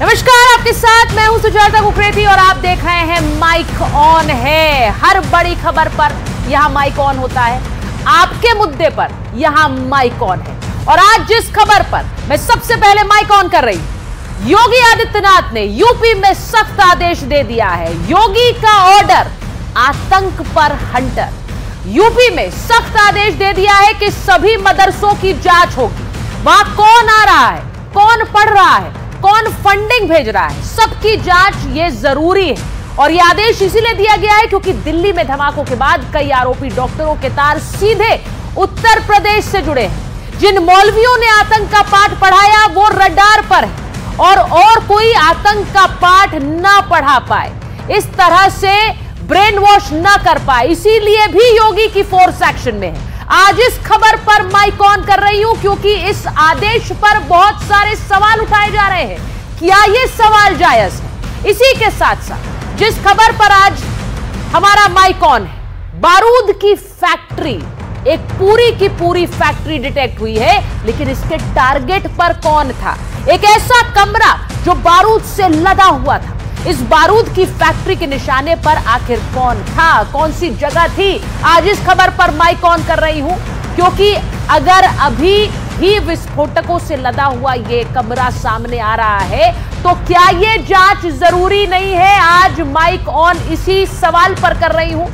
नमस्कार, आपके साथ मैं हूं सुजाता कुकरेती और आप देख रहे हैं माइक ऑन है। हर बड़ी खबर पर यहां माइक ऑन होता है, आपके मुद्दे पर यहां माइक ऑन है। और आज जिस खबर पर मैं सबसे पहले माइक ऑन कर रही हूं, योगी आदित्यनाथ ने यूपी में सख्त आदेश दे दिया है। योगी का ऑर्डर, आतंक पर हंटर। यूपी में सख्त आदेश दे दिया है कि सभी मदरसों की जांच होगी। वहां कौन आ रहा है, कौन पढ़ रहा है, कौन फंडिंग भेज रहा है, सबकी जांच ये जरूरी है। और यह आदेश इसीलिए दिया गया है क्योंकि दिल्ली में धमाकों के बाद कई आरोपी डॉक्टरों के तार सीधे उत्तर प्रदेश से जुड़े हैं। जिन मौलवियों ने आतंक का पाठ पढ़ाया वो रडार पर है और कोई आतंक का पाठ ना पढ़ा पाए, इस तरह से ब्रेन वॉश ना कर पाए, इसीलिए भी योगी की फोर्स एक्शन में है। आज इस खबर पर माइक ऑन कर रही हूं क्योंकि इस आदेश पर बहुत सारे सवाल उठाए जा रहे हैं। क्या ये सवाल जायज है? इसी के साथ साथ जिस खबर पर आज हमारा माइक ऑन है, बारूद की फैक्ट्री, एक पूरी की पूरी फैक्ट्री डिटेक्ट हुई है, लेकिन इसके टारगेट पर कौन था? एक ऐसा कमरा जो बारूद से लदा हुआ था। इस बारूद की फैक्ट्री के निशाने पर आखिर कौन था, कौन सी जगह थी? आज इस खबर पर माइक ऑन कर रही हूं क्योंकि अगर अभी भी विस्फोटकों से लदा हुआ ये कमरा सामने आ रहा है तो क्या ये जांच जरूरी नहीं है? आज माइक ऑन इसी सवाल पर कर रही हूं।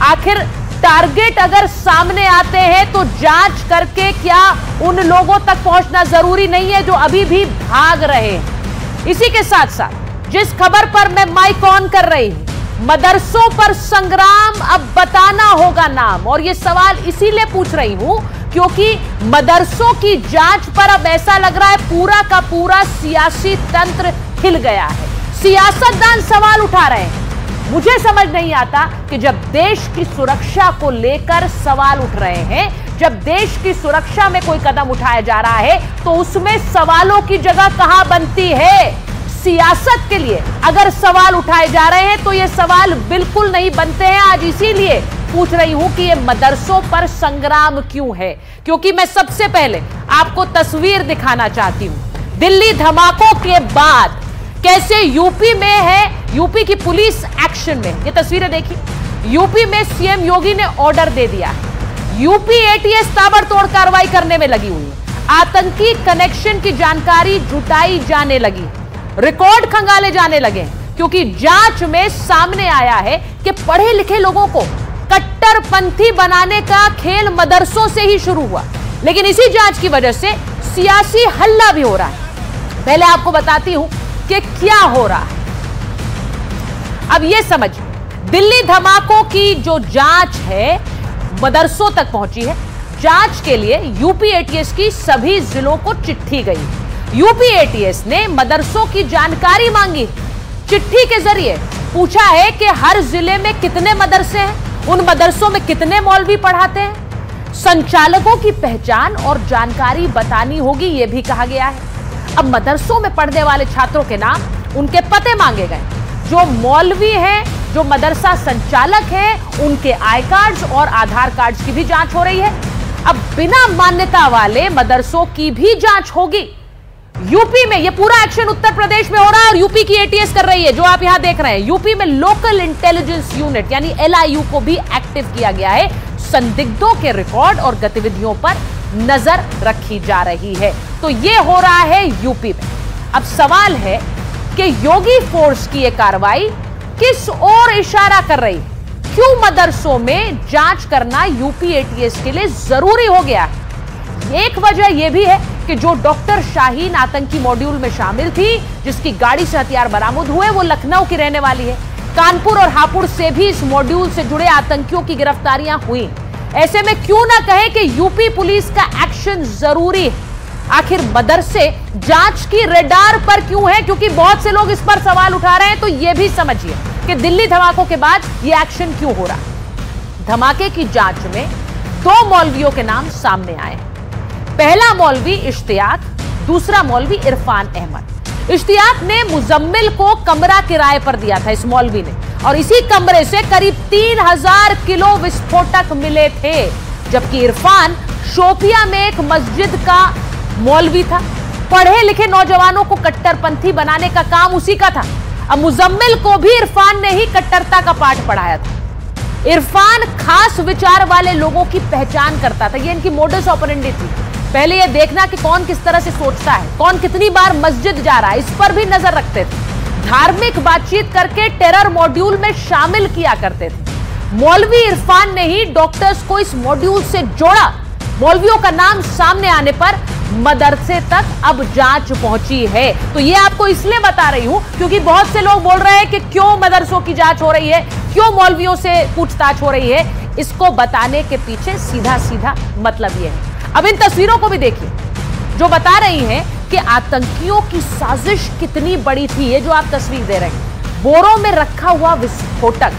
आखिर टारगेट अगर सामने आते हैं तो जांच करके क्या उन लोगों तक पहुंचना जरूरी नहीं है जो अभी भी भाग रहे हैं? इसी के साथ साथ जिस खबर पर मैं माइक ऑन कर रही हूं, मदरसों पर संग्राम, अब बताना होगा नाम। और यह सवाल इसीलिए पूछ रही हूं क्योंकि मदरसों की जांच पर अब ऐसा लग रहा है पूरा का पूरा सियासी तंत्र हिल गया है। सियासतदान सवाल उठा रहे हैं। मुझे समझ नहीं आता कि जब देश की सुरक्षा को लेकर सवाल उठ रहे हैं, जब देश की सुरक्षा में कोई कदम उठाया जा रहा है तो उसमें सवालों की जगह कहां बनती है? सियासत के लिए अगर सवाल उठाए जा रहे हैं तो ये सवाल बिल्कुल नहीं बनते हैं। आज इसीलिए पूछ रही हूं कि ये मदरसों पर संग्राम क्यों है, क्योंकि मैं सबसे पहले आपको तस्वीर दिखाना चाहती हूं। दिल्ली धमाकों के बाद कैसे यूपी में है, यूपी की पुलिस एक्शन में। ये तस्वीरें देखिए, यूपी में सीएम योगी ने ऑर्डर दे दिया है। यूपी एटीएस ताबड़तोड़ कार्रवाई करने में लगी हुई है। आतंकी कनेक्शन की जानकारी जुटाई जाने लगी, रिकॉर्ड खंगाले जाने लगे क्योंकि जांच में सामने आया है कि पढ़े लिखे लोगों को कट्टरपंथी बनाने का खेल मदरसों से ही शुरू हुआ। लेकिन इसी जांच की वजह से सियासी हल्ला भी हो रहा है। पहले आपको बताती हूं कि क्या हो रहा है। अब यह समझिए, दिल्ली धमाकों की जो जांच है मदरसों तक पहुंची है। जांच के लिए यूपी एटीएस की सभी जिलों को चिट्ठी गई। यूपी एटीएस ने मदरसों की जानकारी मांगी। चिट्ठी के जरिए पूछा है कि हर जिले में कितने मदरसे हैं, उन मदरसों में कितने मौलवी पढ़ाते हैं, संचालकों की पहचान और जानकारी बतानी होगी, यह भी कहा गया है। अब मदरसों में पढ़ने वाले छात्रों के नाम, उनके पते मांगे गए। जो मौलवी हैं, जो मदरसा संचालक हैं, उनके आई कार्ड्स और आधार कार्ड्स की भी जांच हो रही है। अब बिना मान्यता वाले मदरसों की भी जांच होगी। यूपी में, यह पूरा एक्शन उत्तर प्रदेश में हो रहा है और यूपी की एटीएस कर रही है, जो आप यहां देख रहे हैं। यूपी में लोकल इंटेलिजेंस यूनिट यानी LIU को भी एक्टिव किया गया है। संदिग्धों के रिकॉर्ड और गतिविधियों पर नजर रखी जा रही है। तो यह हो रहा है यूपी में। अब सवाल है कि योगी फोर्स की यह कार्रवाई किस ओर इशारा कर रही है? क्यों मदरसों में जांच करना यूपी एटीएस के लिए जरूरी हो गया है? एक वजह यह भी है कि जो डॉक्टर शाहीन आतंकी मॉड्यूल में शामिल थी, जिसकी गाड़ी से हथियार बरामद हुए, वो लखनऊ की रहने वाली है। कानपुर और हापुड़ से भी इस मॉड्यूल से जुड़े आतंकियों की गिरफ्तारियां हुई। ऐसे में क्यों ना कहें कि यूपी पुलिस का एक्शन जरूरी है? आखिर मदरसे जांच की रडार पर क्यों है? क्योंकि बहुत से लोग इस पर सवाल उठा रहे हैं। तो यह भी समझिए कि दिल्ली धमाकों के बाद यह एक्शन क्यों हो रहा। धमाके की जांच में 2 मौलवियों के नाम सामने आए। पहला मौलवी इश्तियाक, दूसरा मौलवी इरफान अहमद। इश्तियाक ने मुजम्मिल को कमरा किराए पर दिया था, इस मौलवी ने, और इसी कमरे से करीब 3000 किलो विस्फोटक मिले थे। जबकि इरफान शोपिया में एक मस्जिद का मौलवी था। पढ़े लिखे नौजवानों को कट्टरपंथी बनाने का काम उसी का था। अब मुजम्मिल को भी इरफान ने ही कट्टरता का पाठ पढ़ाया था। इरफान खास विचार वाले लोगों की पहचान करता था, ये इनकी मोडस ऑपरेंडी थी। पहले ये देखना कि कौन किस तरह से सोचता है, कौन कितनी बार मस्जिद जा रहा है, इस पर भी नजर रखते थे। धार्मिक बातचीत करके टेरर मॉड्यूल में शामिल किया करते थे। मौलवी इरफान ने ही डॉक्टर्स को इस मॉड्यूल से जोड़ा। मौलवियों का नाम सामने आने पर मदरसे तक अब जांच पहुंची है। तो ये आपको इसलिए बता रही हूं क्योंकि बहुत से लोग बोल रहे हैं कि क्यों मदरसों की जांच हो रही है, क्यों मौलवियों से पूछताछ हो रही है। इसको बताने के पीछे सीधा सीधा मतलब ये है। अब इन तस्वीरों को भी देखिए जो बता रही हैं कि आतंकियों की साजिश कितनी बड़ी थी। ये जो आप तस्वीर दे रहे हैं, बोरों में रखा हुआ विस्फोटक,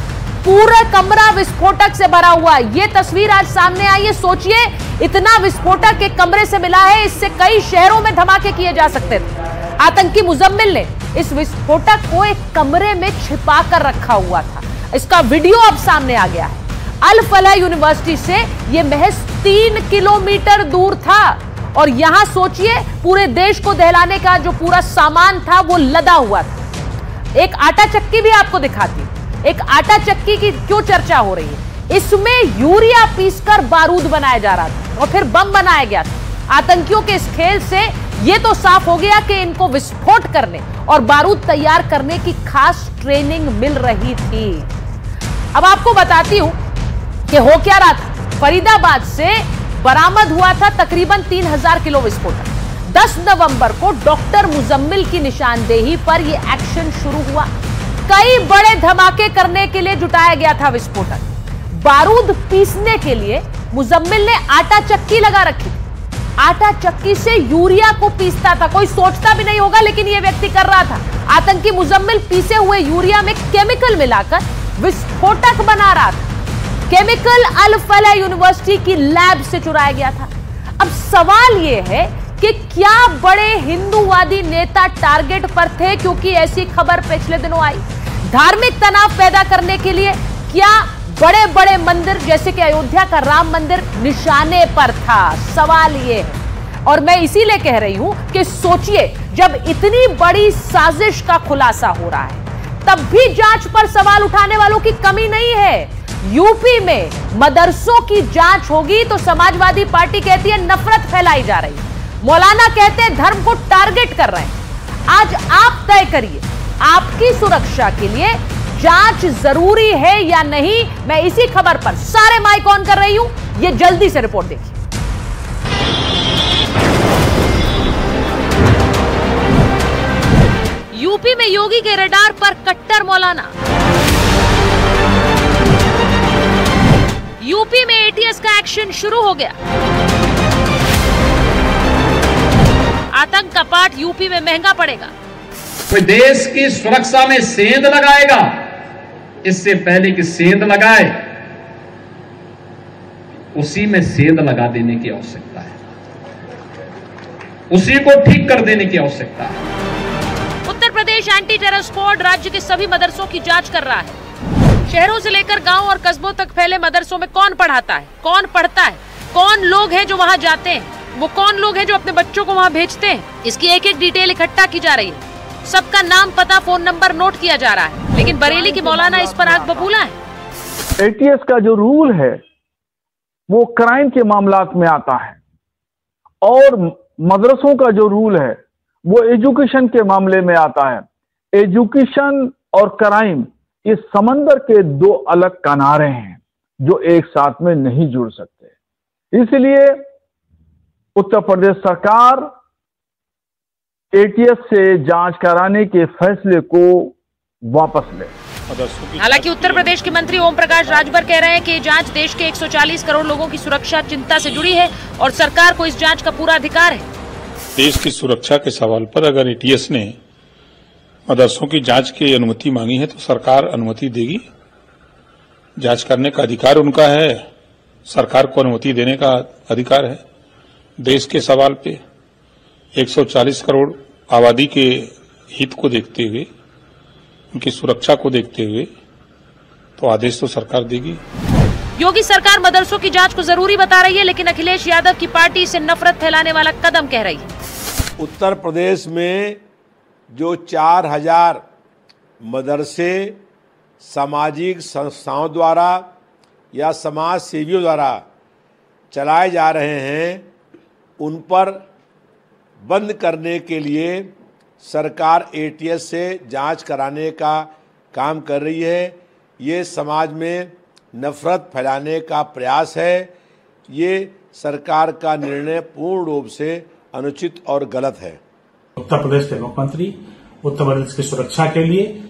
पूरा कमरा विस्फोटक से भरा हुआ। ये तस्वीर आज सामने आई है। सोचिए इतना विस्फोटक एक कमरे से मिला है, इससे कई शहरों में धमाके किए जा सकते थे। आतंकी मुजम्मिल ने इस विस्फोटक को एक कमरे में छिपा कर रखा हुआ था। इसका वीडियो अब सामने आ गया है। अल फलाह यूनिवर्सिटी से यह महज 3 किलोमीटर दूर था और यहां सोचिए पूरे देश को दहलाने का जो पूरा सामान था वो लदा हुआ था। एक आटा चक्की भी आपको दिखाती। एक आटा चक्की की क्यों चर्चा हो रही है? इसमें यूरिया पीसकर बारूद बनाया जा रहा था और फिर बम बनाया गया था। आतंकियों के इस खेल से यह तो साफ हो गया कि इनको विस्फोट करने और बारूद तैयार करने की खास ट्रेनिंग मिल रही थी। अब आपको बताती हूं कि हो क्या रहा था। फरीदाबाद से बरामद हुआ था तकरीबन 3000 किलो विस्फोटक। 10 नवंबर को डॉक्टर मुजम्मिल की निशानदेही पर यह एक्शन शुरू हुआ। कई बड़े धमाके करने के लिए जुटाया गया था विस्फोटक। बारूद पीसने के लिए मुजम्मिल ने आटा चक्की लगा रखी। आटा चक्की से यूरिया को पीसता था। कोई सोचता भी नहीं होगा लेकिन यह व्यक्ति कर रहा था। आतंकी मुजम्मिल पीसे हुए यूरिया में केमिकल मिलाकर विस्फोटक बना रहा था। केमिकल अल फलाह यूनिवर्सिटी की लैब से चुराया गया था। अब सवाल यह है कि क्या बड़े हिंदूवादी नेता टारगेट पर थे, क्योंकि ऐसी खबर पिछले दिनों आई। धार्मिक तनाव पैदा करने के लिए क्या बड़े बड़े मंदिर जैसे कि अयोध्या का राम मंदिर निशाने पर था? सवाल यह है। और मैं इसीलिए कह रही हूं कि सोचिए जब इतनी बड़ी साजिश का खुलासा हो रहा है तब भी जांच पर सवाल उठाने वालों की कमी नहीं है। यूपी में मदरसों की जांच होगी तो समाजवादी पार्टी कहती है नफरत फैलाई जा रही है। मौलाना कहते हैं धर्म को टारगेट कर रहे हैं। आज आप तय करिए आपकी सुरक्षा के लिए जांच जरूरी है या नहीं। मैं इसी खबर पर सारे माइक ऑन कर रही हूं। ये जल्दी से रिपोर्ट देखिए। यूपी में योगी के रडार पर कट्टर मौलाना। यूपी में एटीएस का एक्शन शुरू हो गया। आतंक का पाठ यूपी में महंगा पड़ेगा। कोई देश की सुरक्षा में सेंध लगाएगा, इससे पहले कि सेंध लगाए उसी में सेंध लगा देने की आवश्यकता है, उसी को ठीक कर देने की आवश्यकता है। Uttar Pradesh anti terror squad राज्य के सभी मदरसों की जांच कर रहा है। शहरों से लेकर गांव और कस्बों तक फैले मदरसों में कौन पढ़ाता है, कौन पढ़ता है, कौन लोग हैं जो वहां जाते हैं, वो कौन लोग हैं जो अपने बच्चों को वहां भेजते हैं। इसकी एक एक डिटेल इकट्ठा की जा रही है। सबका नाम, पता, फोन नंबर नोट किया जा रहा है। लेकिन बरेली की मौलाना इस पर आग बबूला है। एटीएस का जो रूल है वो क्राइम के मामलात में आता है और मदरसों का जो रूल है वो एजुकेशन के मामले में आता है। एजुकेशन और क्राइम इस समंदर के दो अलग किनारे हैं जो एक साथ में नहीं जुड़ सकते। इसलिए उत्तर प्रदेश सरकार एटीएस से जांच कराने के फैसले को वापस ले। हालांकि उत्तर प्रदेश के मंत्री ओम प्रकाश राजभर कह रहे हैं कि जांच देश के 140 करोड़ लोगों की सुरक्षा चिंता से जुड़ी है और सरकार को इस जांच का पूरा अधिकार है। देश की सुरक्षा के सवाल पर अगर एटीएस ने मदरसों की जांच की अनुमति मांगी है तो सरकार अनुमति देगी। जांच करने का अधिकार उनका है, सरकार को अनुमति देने का अधिकार है। देश के सवाल पे 140 करोड़ आबादी के हित को देखते हुए, उनकी सुरक्षा को देखते हुए तो आदेश तो सरकार देगी। योगी सरकार मदरसों की जांच को जरूरी बता रही है, लेकिन अखिलेश यादव की पार्टी इसे नफरत फैलाने वाला कदम कह रही है। उत्तर प्रदेश में जो 4000 मदरसे सामाजिक संस्थाओं द्वारा या समाज सेवियों द्वारा चलाए जा रहे हैं, उन पर बंद करने के लिए सरकार एटीएस से जांच कराने का काम कर रही है। ये समाज में नफरत फैलाने का प्रयास है। ये सरकार का निर्णय पूर्ण रूप से अनुचित और गलत है। उत्तर प्रदेश के मुख्यमंत्री उत्तर प्रदेश की सुरक्षा के लिए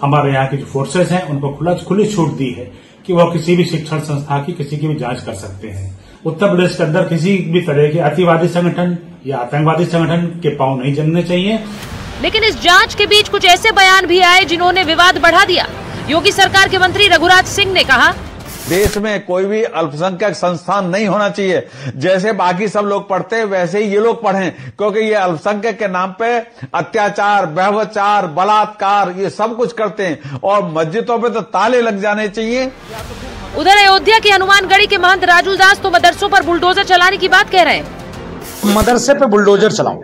हमारे यहाँ की जो फोर्सेस हैं उनको खुली छूट दी है कि वो किसी भी शिक्षण संस्था की किसी की भी जांच कर सकते हैं। उत्तर प्रदेश के अंदर किसी भी तरह के अतिवादी संगठन या आतंकवादी संगठन के पांव नहीं जमने चाहिए। लेकिन इस जांच के बीच कुछ ऐसे बयान भी आए जिन्होंने विवाद बढ़ा दिया। योगी सरकार के मंत्री रघुराज सिंह ने कहा, देश में कोई भी अल्पसंख्यक संस्थान नहीं होना चाहिए। जैसे बाकी सब लोग पढ़ते हैं वैसे ही ये लोग पढ़ें, क्योंकि ये अल्पसंख्यक के नाम पे अत्याचार, व्यभिचार, बलात्कार ये सब कुछ करते हैं और मस्जिदों पे तो ताले लग जाने चाहिए। उधर अयोध्या के हनुमानगढ़ी के महंत राजू दास तो मदरसों पर बुलडोजर चलाने की बात कह रहे हैं। मदरसे पे बुलडोजर चलाओ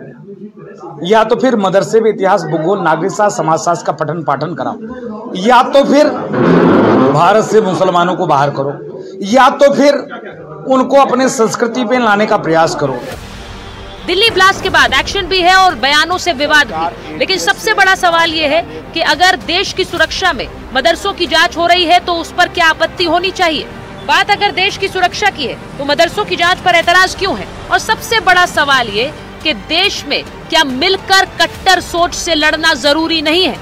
या तो फिर मदरसे में इतिहास, भूगोल, नागरिकता, समाजशास्त्र का पठन पाठन कराओ, या तो फिर भारत से मुसलमानों को बाहर करो, या तो फिर उनको अपने संस्कृति पे लाने का प्रयास करो। दिल्ली ब्लास्ट के बाद एक्शन भी है और बयानों से विवाद भी, लेकिन सबसे बड़ा सवाल ये है कि अगर देश की सुरक्षा में मदरसों की जांच हो रही है तो उस पर क्या आपत्ति होनी चाहिए। बात अगर देश की सुरक्षा की है तो मदरसों की जांच पर एतराज क्यों है। और सबसे बड़ा सवाल ये कि देश में क्या मिलकर कट्टर सोच से लड़ना जरूरी नहीं है।